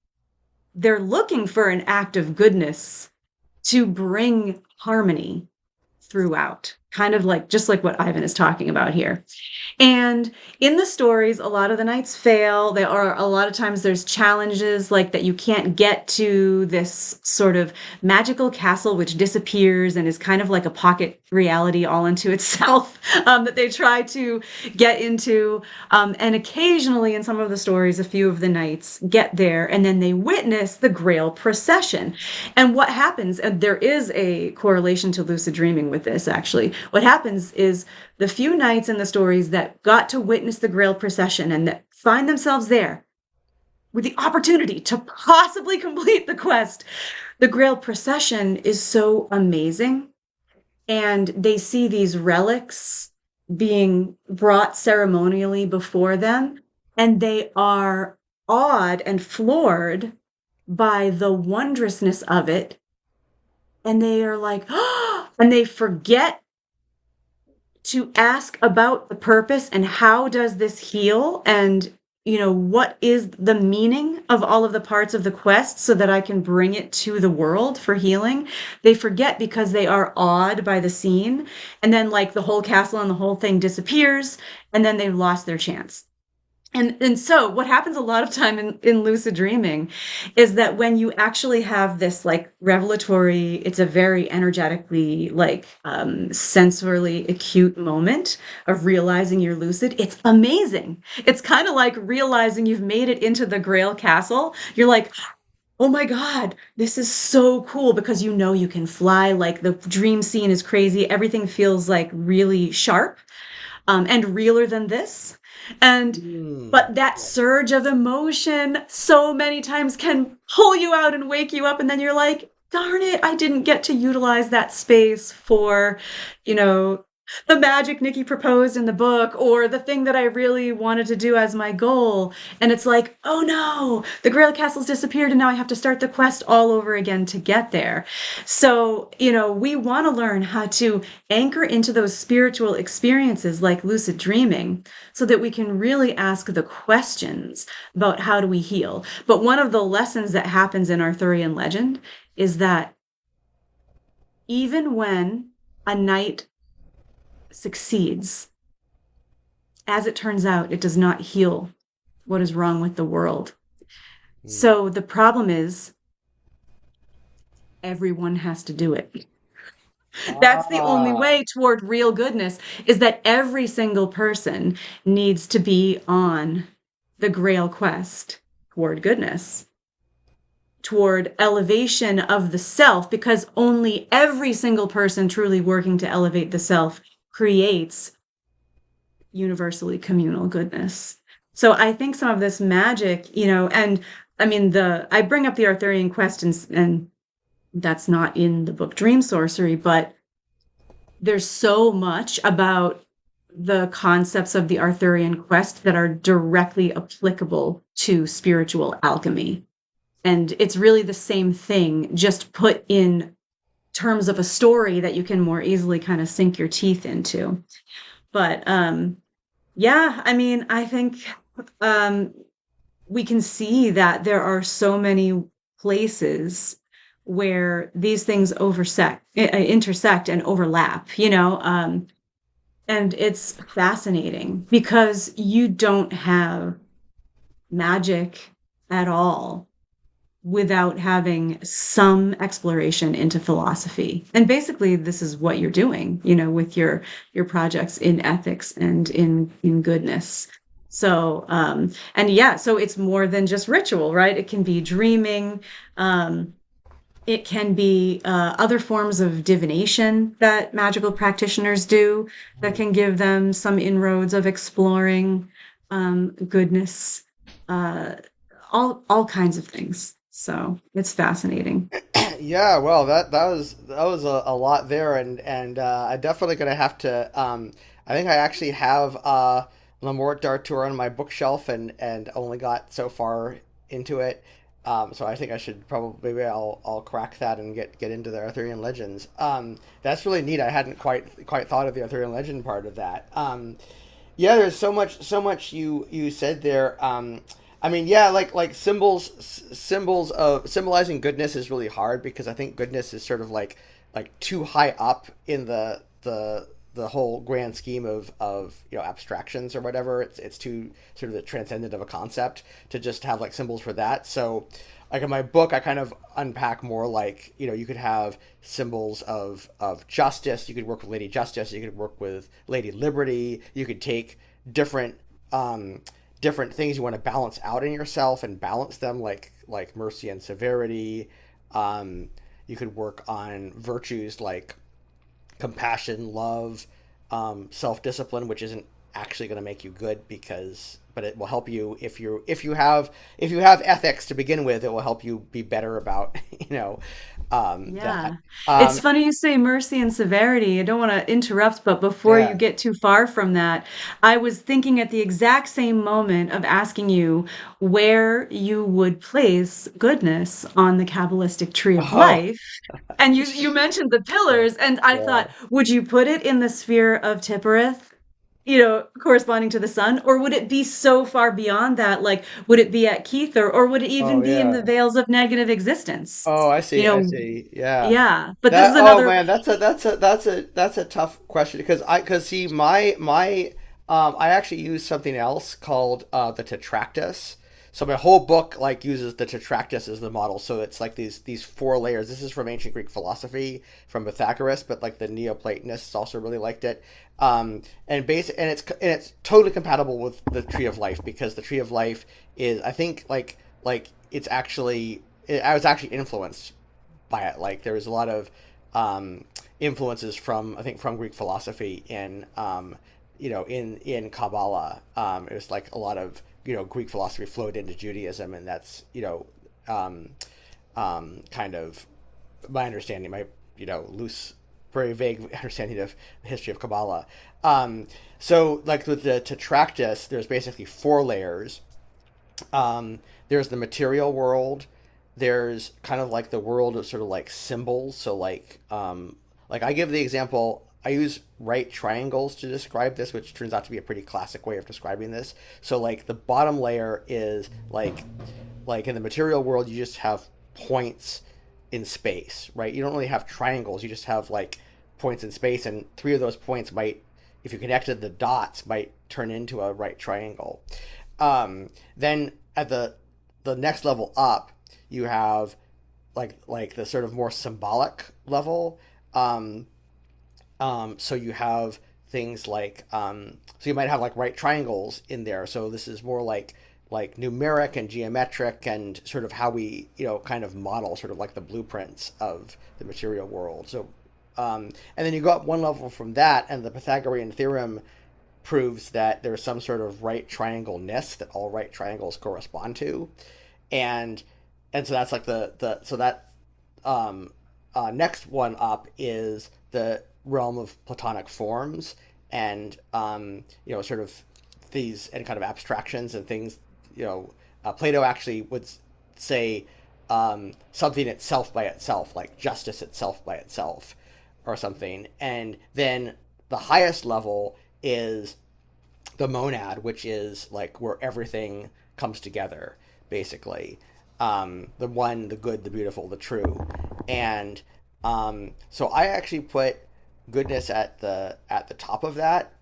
they're looking for an act of goodness to bring harmony throughout, kind of like just like what Ivan is talking about here. And in the stories, a lot of the knights fail. There are a lot of times there's challenges like that you can't get to this sort of magical castle which disappears and is kind of like a pocket reality all into itself that they try to get into. And occasionally in some of the stories, a few of the knights get there and then they witness the Grail procession. And what happens, and there is a correlation to lucid dreaming with this actually, what happens is the few knights in the stories that got to witness the Grail procession and that find themselves there with the opportunity to possibly complete the quest, the Grail procession is so amazing. And they see these relics being brought ceremonially before them, and they are awed and floored by the wondrousness of it. And they are like, oh, and they forget to ask about the purpose and how does this heal and what is the meaning of all of the parts of the quest so that I can bring it to the world for healing. They forget because they are awed by the scene, and then like the whole castle and the whole thing disappears, and then they've lost their chance. And so what happens a lot of time in lucid dreaming is that when you actually have this like revelatory, it's a very energetically like sensorily acute moment of realizing you're lucid. It's amazing. It's kind of like realizing you've made it into the Grail castle. You're like, oh my God, this is so cool because you can fly. Like the dream scene is crazy. Everything feels like really sharp and realer than this. And Mm. but that surge of emotion so many times can pull you out and wake you up, and then you're like, darn it, I didn't get to utilize that space for, you know, the magic Nikki proposed in the book or the thing that I really wanted to do as my goal. And it's like, oh no, the Grail Castle's disappeared and now I have to start the quest all over again to get there. So, we want to learn how to anchor into those spiritual experiences like lucid dreaming so that we can really ask the questions about how do we heal. But one of the lessons that happens in Arthurian legend is that even when a knight succeeds, as it turns out, it does not heal what is wrong with the world. Mm. So the problem is everyone has to do it. That's the only Ah. way toward real goodness, is that every single person needs to be on the Grail quest toward goodness, toward elevation of the self, because only every single person truly working to elevate the self creates universally communal goodness. So I think some of this magic, and I mean I bring up the Arthurian quest and that's not in the book Dream Sorcery, but there's so much about the concepts of the Arthurian quest that are directly applicable to spiritual alchemy. And it's really the same thing, just put in terms of a story that you can more easily kind of sink your teeth into. But yeah, I mean, I think um, we can see that there are so many places where these things intersect and overlap, and it's fascinating because you don't have magic at all without having some exploration into philosophy. And basically this is what you're doing, with your projects in ethics and in goodness. So and yeah, so it's more than just ritual, right? It can be dreaming, it can be other forms of divination that magical practitioners do that can give them some inroads of exploring goodness, uh, all kinds of things. So it's fascinating. Yeah, well, that was a lot there, and I'm definitely gonna have to. I think I actually have Le Mort d'Arthur on my bookshelf, and only got so far into it. So I think I should probably maybe I'll crack that and get into the Arthurian legends. That's really neat. I hadn't quite thought of the Arthurian legend part of that. Yeah, there's so much you said there. I mean, yeah, like symbols of symbolizing goodness is really hard because I think goodness is sort of like too high up in the whole grand scheme of abstractions or whatever. It's too sort of the transcendent of a concept to just have like symbols for that. So like in my book, I kind of unpack more like you could have symbols of justice. You could work with Lady Justice. You could work with Lady Liberty. You could take different different things you want to balance out in yourself and balance them like mercy and severity. You could work on virtues like compassion, love, self-discipline, which isn't actually going to make you good but it will help you if you have ethics to begin with. It will help you be better about that. Yeah. It's Um, funny you say mercy and severity. I don't want to interrupt, but before you yeah. get too far from that, I was thinking at the exact same moment of asking you where you would place goodness on the Kabbalistic tree of Oh. life. And you mentioned the Yeah. pillars, and I Yeah. thought, would you put it in the sphere of Tipperith, corresponding to the sun, or would it be so far beyond that? Like, would it be at Keither, or would it even Oh be in the yeah. veils of negative existence? Oh, I You see. I know, see. Yeah. yeah, but this That. is Oh another. man, that's a tough question because see my I actually use something else called the Tetractys. So my whole book like uses the Tetractys as the model. So it's like these four layers. This is from ancient Greek philosophy from Pythagoras, but like the Neoplatonists also really liked it. And it's totally compatible with the Tree of Life because the Tree of Life is I think like it's actually I was actually influenced by it. Like there was a lot of influences from I think from Greek philosophy in Kabbalah. It was like a lot of Greek philosophy flowed into Judaism, and that's kind of my understanding, my loose, very vague understanding of the history of Kabbalah. So like with the Tetractys, there's basically four layers. There's the material world. There's kind of like the world of sort of like symbols. So like I give the example. I use right triangles to describe this, which turns out to be a pretty classic way of describing this. So like the bottom layer is like in the material world, you just have points in space, right? You don't really have triangles. You just have like points in space, and three of those points might, if you connected the dots, might turn into a right triangle. Then at the next level up, you have like the sort of more symbolic level. So you have things like so you might have like right triangles in there. So this is more like numeric and geometric and sort of how we kind of model sort of like the blueprints of the material world. So and then you go up one level from that, and the Pythagorean theorem proves that there's some sort of right triangle-ness that all right triangles correspond to, and so that's like the so that next one up is the realm of Platonic forms and sort of these and kind of abstractions and things. Plato actually would say something itself by itself, like justice itself by itself, or something. And then the highest level is the monad, which is like where everything comes together, basically. The one, the good, the beautiful, the true, and so I actually put goodness at the top of that.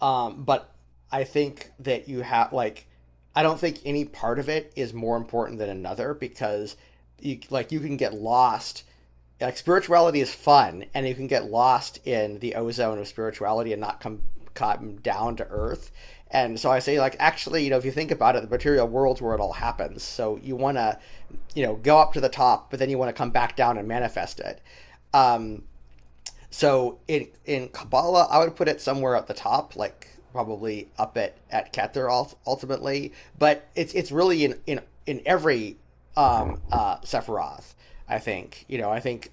But I think that you have like I don't think any part of it is more important than another because you can get lost. Like spirituality is fun, and you can get lost in the ozone of spirituality and not come down to earth. And so I say, like, actually, if you think about it, the material world's where it all happens. So you want to, go up to the top, but then you want to come back down and manifest it. Um, so in Kabbalah, I would put it somewhere at the top, like probably up at Keter ultimately. But it's really in every Sephiroth. I think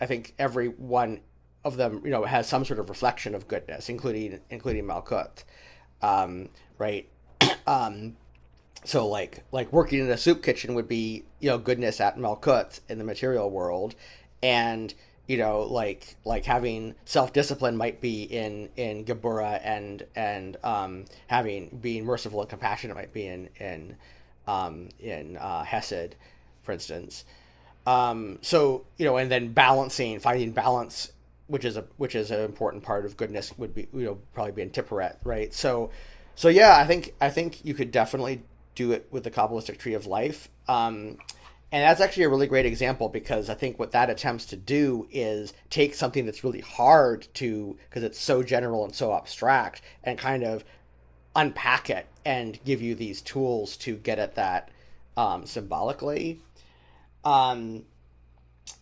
I think every one of them has some sort of reflection of goodness, including Malkut, right? um, so like working in a soup kitchen would be goodness at Malkut in the material world, and like having self discipline might be in Gebura, and having being merciful and compassionate might be in in Hesed, for instance. So and then finding balance, which is an important part of goodness, would be probably be in Tipperet, right? So yeah, I think you could definitely do it with the Kabbalistic Tree of Life. And that's actually a really great example, because I think what that attempts to do is take something that's really hard to, because it's so general and so abstract, and kind of unpack it and give you these tools to get at that symbolically. Um,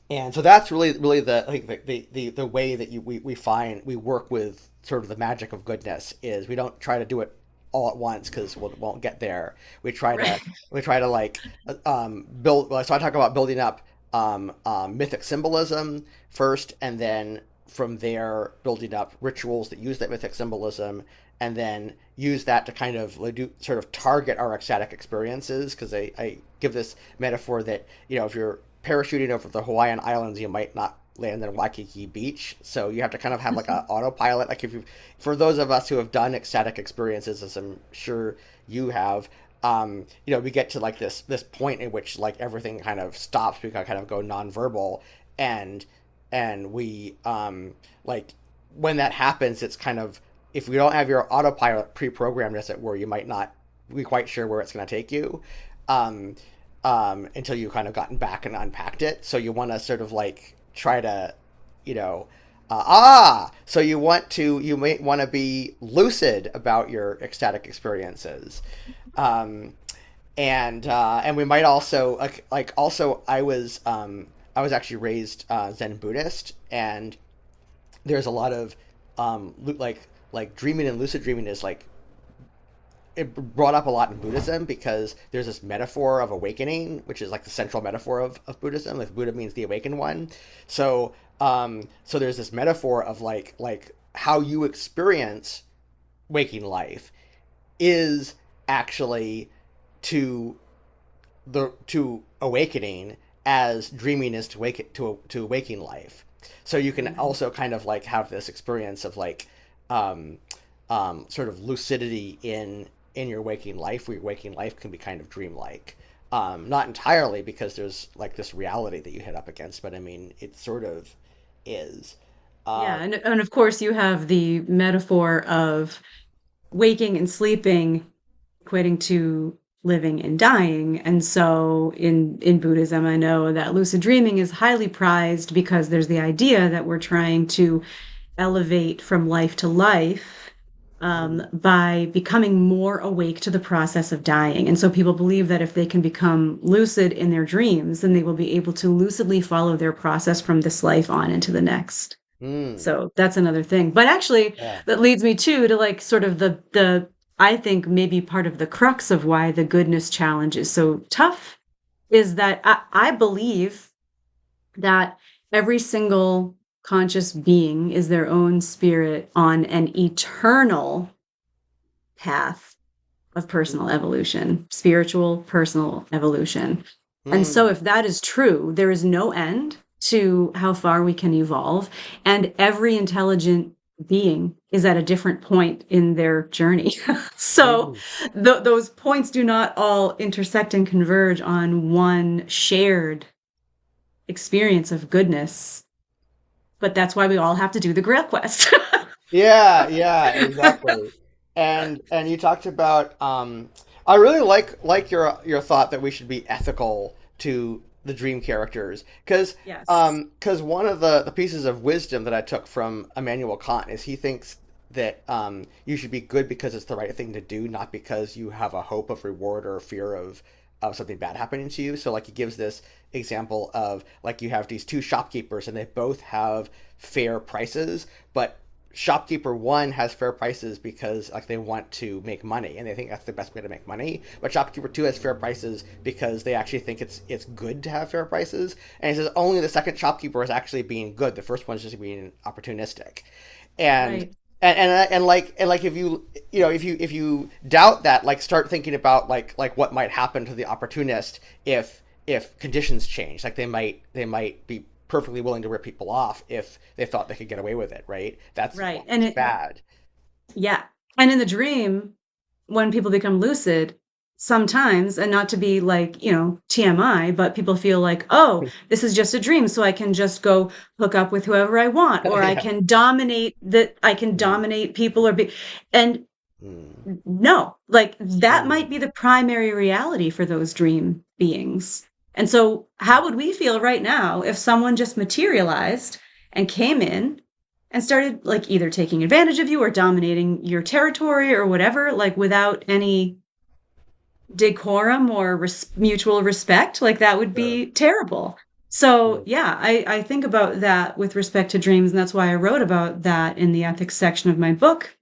and so that's really the, I think, the way that we work with sort of the magic of goodness, is we don't try to do it all at once, because we won't get there. We try Right. to like build. So I talk about building up mythic symbolism first, and then from there building up rituals that use that mythic symbolism, and then use that to kind of sort of target our ecstatic experiences. Because I give this metaphor that if you're parachuting over the Hawaiian Islands, you might not land in Waikiki Beach. So you have to kind of have like an autopilot. Like, for those of us who have done ecstatic experiences, as I'm sure you have, we get to like this point in which like everything kind of stops. We kind of go nonverbal, and we like, when that happens, it's kind of, if we don't have your autopilot pre-programmed, as it were, you might not be quite sure where it's going to take you. Um, until you've kind of gotten back and unpacked it. So you want to sort of like try to, you know, so you may want to be lucid about your ecstatic experiences. Um, and we might also also, I was actually raised Zen Buddhist, and there's a lot of like dreaming and lucid dreaming is like, it brought up a lot in Buddhism, because there's this metaphor of awakening, which is like the central metaphor of Buddhism. Like, Buddha means the awakened one. So there's this metaphor of like how you experience waking life is actually to to awakening, as dreaming is to waking life. So you can Mhm. also kind of like have this experience of like um, sort of lucidity in your waking life, where your waking life can be kind of dreamlike. Not entirely, because there's like this reality that you hit up against, but I mean, it sort of is. Yeah, Um, and of course you have the metaphor of waking and sleeping equating to living and dying. And so in Buddhism, I know that lucid dreaming is highly prized because there's the idea that we're trying to elevate from life to life by becoming more awake to the process of dying. And so people believe that if they can become lucid in their dreams, then they will be able to lucidly follow their process from this life on into the next. mm, So that's another thing. But actually, yeah. that leads me to like sort of the I think maybe part of the crux of why the goodness challenge is so tough is that I believe that every single conscious being is their own spirit on an eternal path of personal evolution, spiritual personal evolution. And so, Mm, if that is true, there is no end to how far we can evolve, and every intelligent being is at a different point in their journey. So, mm, those points do not all intersect and converge on one shared experience of goodness. But that's why we all have to do the Grail quest. yeah, yeah, exactly. And you talked about I really like your thought that we should be ethical to the dream characters, Yes. because one of the pieces of wisdom that I took from Immanuel Kant is, he thinks that you should be good because it's the right thing to do, not because you have a hope of reward or a fear of something bad happening to you. So like, he gives this example of like, you have these two shopkeepers, and they both have fair prices, but shopkeeper one has fair prices because like they want to make money and they think that's the best way to make money, but shopkeeper two has fair prices because they actually think it's good to have fair prices. And he says only the second shopkeeper is actually being good, the first one's just being opportunistic. and Right. and if you doubt that, like, start thinking about like what might happen to the opportunist if conditions change. Like, they might be perfectly willing to rip people off if they thought they could get away with it, right? That's Right. And it, bad. yeah. And in the dream, when people become lucid, sometimes, and not to be like, TMI, but people feel like, oh, this is just a dream, so I can just go hook up with whoever I want, or I Yeah. can dominate that I can Mm, dominate people or be, and mm, no, like that might be mm. the primary reality for those dream beings. And so, how would we feel right now if someone just materialized and came in and started like either taking advantage of you or dominating your territory or whatever, like without any decorum or mutual respect? Like that would Sure. be terrible. So, Mm. yeah, I think about that with respect to dreams, and that's why I wrote about that in the ethics section of my book.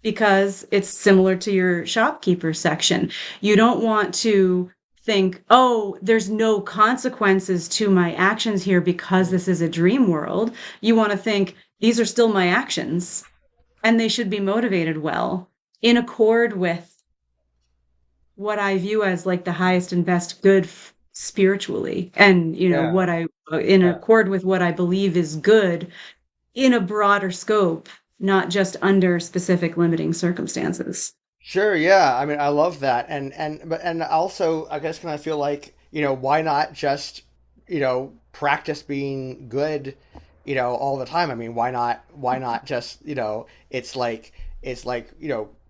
Because it's similar to your shopkeeper section. You don't want to think, oh, there's no consequences to my actions here because Mm. this is a dream world. You want to think, these are still my actions, and they should be motivated well in accord with what I view as like the highest and best good spiritually, and Yeah. what I in Yeah. accord with what I believe is good in a broader scope, not just under specific limiting circumstances. Sure, yeah. I mean, I love that. And also I guess kind of feel like, why not just, practice being good, all the time? I mean, why not just, it's like,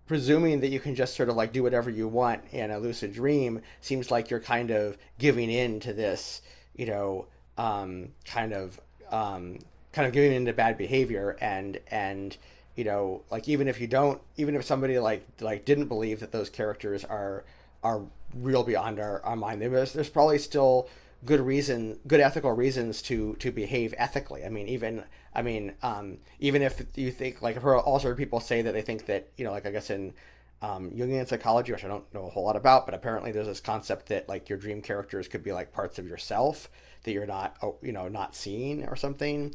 presuming that you can just sort of like do whatever you want in a lucid dream seems like you're kind of giving in to this, you know, um, kind of um, kind of giving in to bad behavior and like even if somebody like didn't believe that those characters are real beyond our mind, there's probably still good ethical reasons to behave ethically. Even if you think, like, I've heard also heard people say that they think that, like, I guess in Jungian psychology, which I don't know a whole lot about, but apparently there's this concept that like your dream characters could be like parts of yourself that you're not, not seeing or something.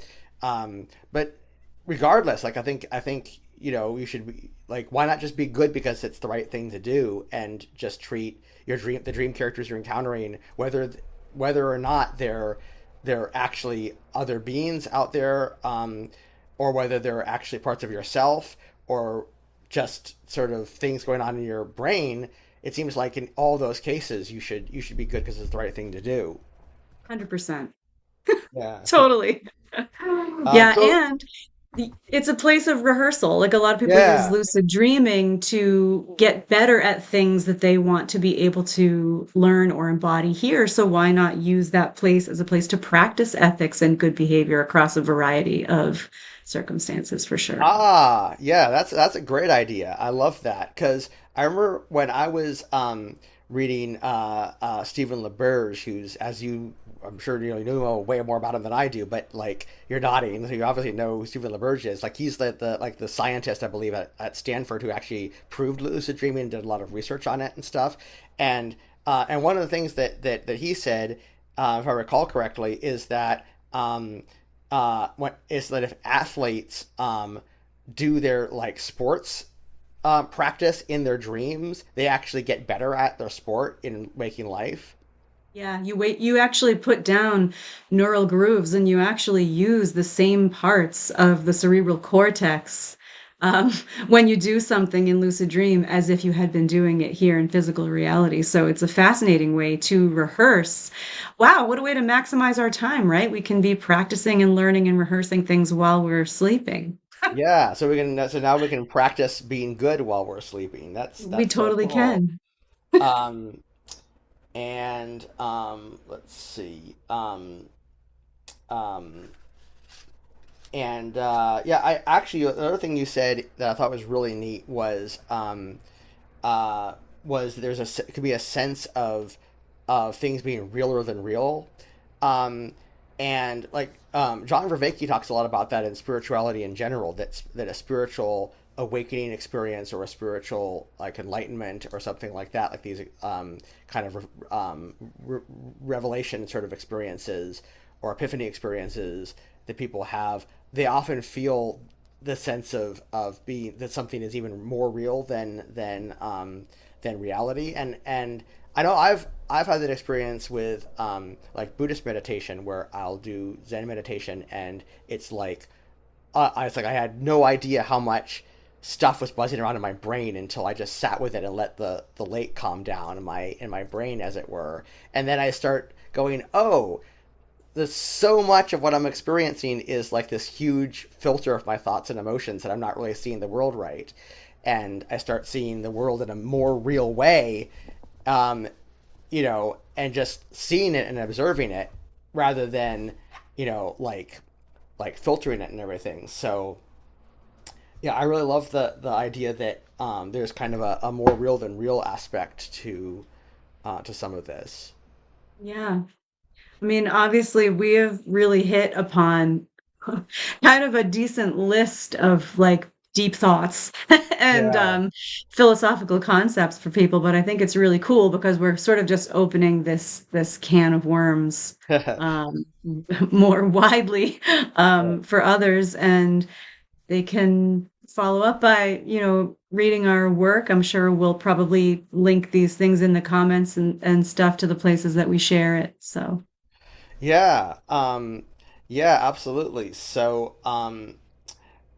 But regardless, like, I think you should be like, why not just be good because it's the right thing to do, and just treat the dream characters you're encountering, whether or not they're actually other beings out there, or whether they're actually parts of yourself, or just sort of things going on in your brain. It seems like in all those cases you should be good because it's the right thing to do. 100%. Yeah. Totally. Yeah, So and it's a place of rehearsal. Like a lot of people use yeah. lucid dreaming to get better at things that they want to be able to learn or embody here. So why not use that place as a place to practice ethics and good behavior across a variety of circumstances for sure. Yeah, that's a great idea. I love that because I remember when I was reading Stephen LaBerge, who's, as I'm sure you know way more about him than I do, but like, you're nodding, so you obviously know who Stephen LaBerge is. Like, he's the scientist, I believe, at Stanford, who actually proved lucid dreaming and did a lot of research on it and stuff. And one of the things that he said, if I recall correctly, is that if athletes do their like sports practice in their dreams, they actually get better at their sport in waking life. Yeah, you actually put down neural grooves and you actually use the same parts of the cerebral cortex um, when you do something in lucid dream as if you had been doing it here in physical reality. So it's a fascinating way to rehearse. Wow, what a way to maximize our time, right? We can be practicing and learning and rehearsing things while we're sleeping. Yeah, so now we can practice being good while we're sleeping. That's We that's so totally cool. can. Um, and let's see. Um, and Yeah, I actually, the other thing you said that I thought was really neat uh, was there's it could be a sense of things being realer than real, um, and like, John Vervaeke talks a lot about that in spirituality in general. That a spiritual awakening experience, or a spiritual like enlightenment or something like that, like these kind of revelation sort of experiences or epiphany experiences that people have, they often feel the sense of being that something is even more real than reality. And I know I've had that experience with like Buddhist meditation, where I'll do Zen meditation, and it's like I had no idea how much stuff was buzzing around in my brain until I just sat with it and let the lake calm down in my brain, as it were. And then I start going, oh, there's so much of what I'm experiencing is like this huge filter of my thoughts and emotions that I'm not really seeing the world right. And I start seeing the world in a more real way, um, and just seeing it and observing it rather than, like filtering it and everything. So yeah, I really love the idea that there's kind of a more real than real aspect to some of this. Yeah. I mean, obviously, we have really hit upon kind of a decent list of like deep thoughts and Yeah. philosophical concepts for people, but I think it's really cool because we're sort of just opening this can of worms um, more widely for others, and they can follow up by, reading our work. I'm sure we'll probably link these things in the comments and stuff to the places that we share it. So. Yeah. Yeah, absolutely.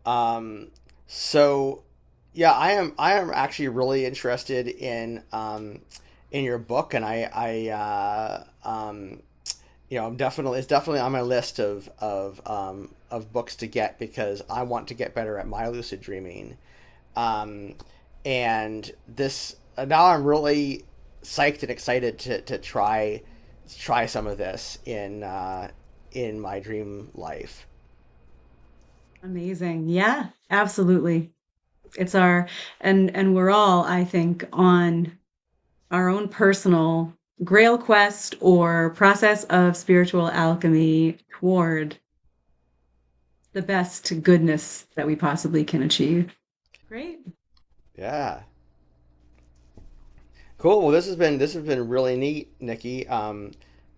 Um, so yeah, I am actually really interested in your book, and I'm definitely it's definitely on my list of books to get because I want to get better at my lucid dreaming. Um, and this now I'm really psyched and excited to try some of this in my dream life. Amazing. Yeah, absolutely. It's our and we're all, I think, on our own personal grail quest or process of spiritual alchemy toward the best goodness that we possibly can achieve. Great. Yeah. Cool. Well, this has been really neat, Nikki.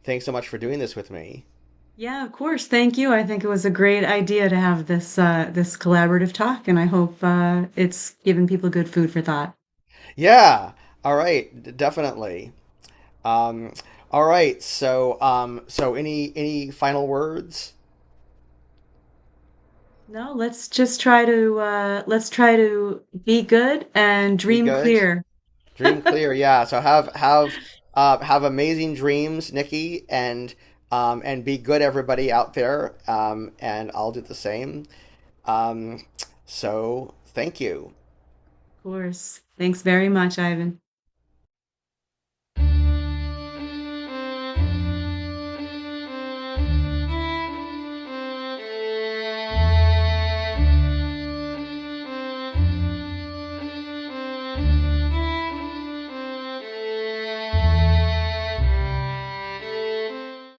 Thanks so much for doing this with me. Yeah, of course. Thank you. I think it was a great idea to have this collaborative talk, and I hope it's given people good food for thought. Yeah. All right. Definitely. Um, all right. So any final words? No, let's try to be good and Be dream good. clear. Dream clear. Yeah. So have amazing dreams, Nikki, and be good, everybody out there. And I'll do the same. So thank you. Of course. Thanks very much, Ivan.